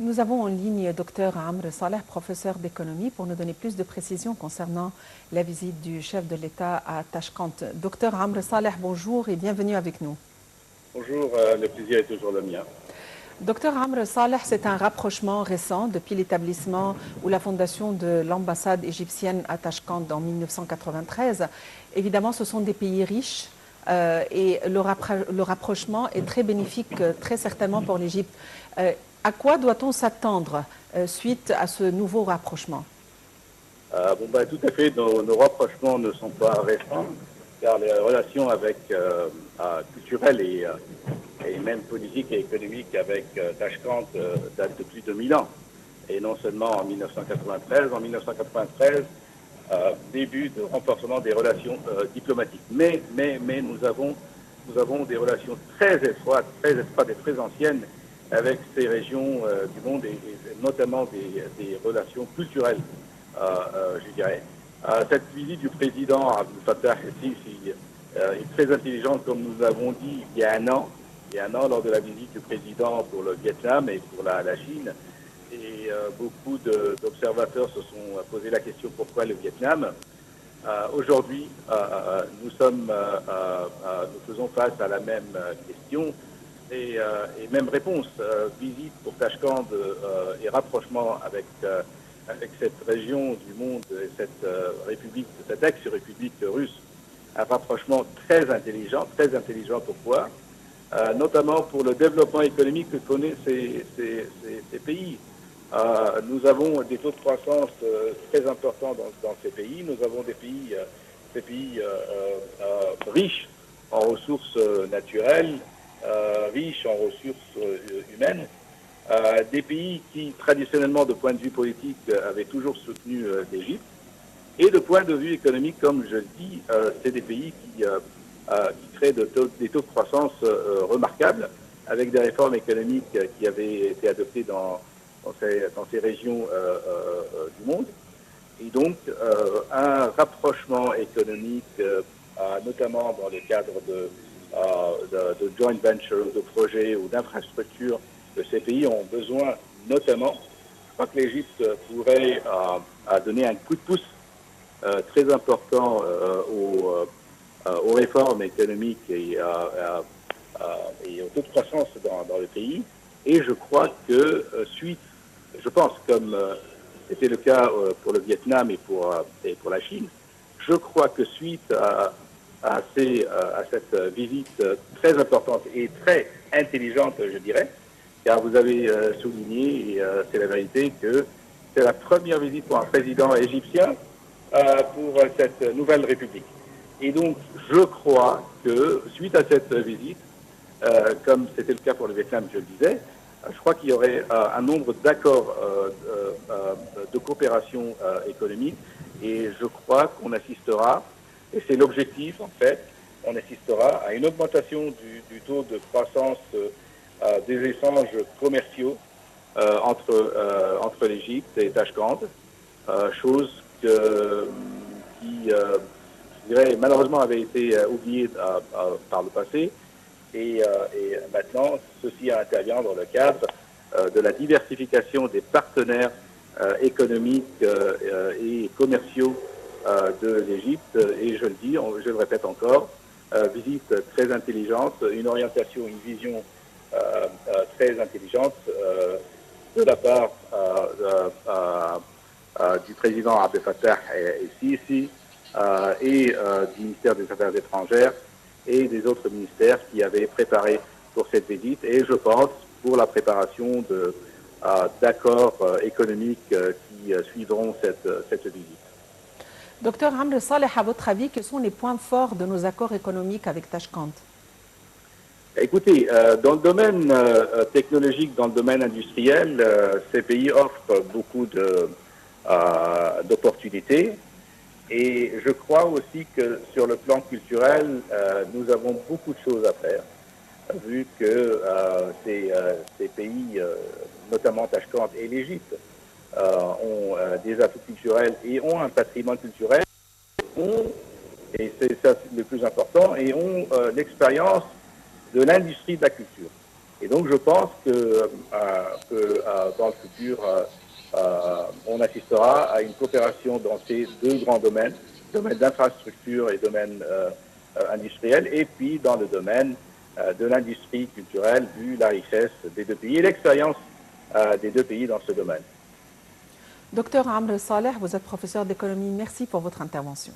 Nous avons en ligne Dr Amr Saleh, professeur d'économie, pour nous donner plus de précisions concernant la visite du chef de l'État à Tashkent. Dr Amr Saleh, bonjour et bienvenue avec nous. Bonjour, le plaisir est toujours le mien. Dr Amr Saleh, c'est un rapprochement récent depuis l'établissement ou la fondation de l'ambassade égyptienne à Tashkent en 1993. Évidemment, ce sont des pays riches et le rapprochement est très bénéfique, très certainement pour l'Égypte. À quoi doit-on s'attendre suite à ce nouveau rapprochement? Tout à fait, nos rapprochements ne sont pas récents, car les relations culturelles et même politiques et économiques avec Tashkent datent de plus de 1000 ans. Et non seulement en 1993, début de renforcement des relations diplomatiques. Mais nous avons des relations très étroites et très anciennes avec ces régions du monde et notamment des relations culturelles, je dirais. Cette visite du président Abdel Fattah el-Sisi est très intelligente, comme nous l'avons dit il y a un an, lors de la visite du président pour le Vietnam et pour la Chine. Et beaucoup d'observateurs se sont posé la question pourquoi le Vietnam. Aujourd'hui, nous faisons face à la même question et même réponse. Visite pour Tashkent et rapprochement avec cette région du monde et cette ex-république russe. Un rapprochement très intelligent. Pourquoi? Notamment pour le développement économique que connaissent ces pays. Nous avons des taux de croissance très importants dans ces pays. Nous avons des pays riches en ressources naturelles, riches en ressources humaines, des pays qui, traditionnellement, de point de vue politique, avaient toujours soutenu l'Égypte. Et de point de vue économique, comme je le dis, c'est des pays qui créent des taux de croissance remarquables, avec des réformes économiques qui avaient été adoptées dans ces régions du monde. Et donc, un rapprochement économique, notamment dans le cadre de joint venture, de projets ou d'infrastructures que ces pays ont besoin, notamment. Je crois que l'Égypte pourrait donner un coup de pouce très important aux réformes économiques et au taux de croissance dans le pays. Et je crois que je pense, comme c'était le cas pour le Vietnam et pour la Chine, je crois que suite à cette visite très importante et très intelligente, je dirais, car vous avez souligné, et c'est la vérité, que c'est la première visite pour un président égyptien pour cette nouvelle république. Et donc, je crois que suite à cette visite, comme c'était le cas pour le Vietnam, je le disais, je crois qu'il y aurait un nombre d'accords de coopération économique et je crois qu'on assistera, et c'est l'objectif en fait, on assistera à une augmentation du taux de croissance des échanges commerciaux entre l'Égypte et Tashkent, chose qui, je dirais, malheureusement avait été oubliée par le passé. Et maintenant, ceci intervient dans le cadre de la diversification des partenaires économiques et commerciaux de l'Égypte. Et je le dis, je le répète encore, visite très intelligente, une orientation, une vision très intelligente de la part du président Abdel Fattah el-Sisi et du ministère des Affaires étrangères et des autres ministères qui avaient préparé pour cette visite et je pense pour la préparation d'accords économiques qui suivront cette visite. Docteur Amr Saleh, à votre avis, quels sont les points forts de nos accords économiques avec Tashkent? Écoutez, dans le domaine technologique, dans le domaine industriel, ces pays offrent beaucoup d'opportunités. Et je crois aussi que sur le plan culturel, nous avons beaucoup de choses à faire, vu que ces pays, notamment Tashkent et l'Égypte, ont des atouts culturels et ont un patrimoine culturel, et c'est ça le plus important, et ont l'expérience de l'industrie de la culture. Et donc je pense que dans le futur, on assistera à une coopération dans ces deux grands domaines, domaine d'infrastructure et domaine industriel, et puis dans le domaine de l'industrie culturelle, vu la richesse des deux pays et l'expérience des deux pays dans ce domaine. Docteur Amr Saleh, vous êtes professeur d'économie. Merci pour votre intervention.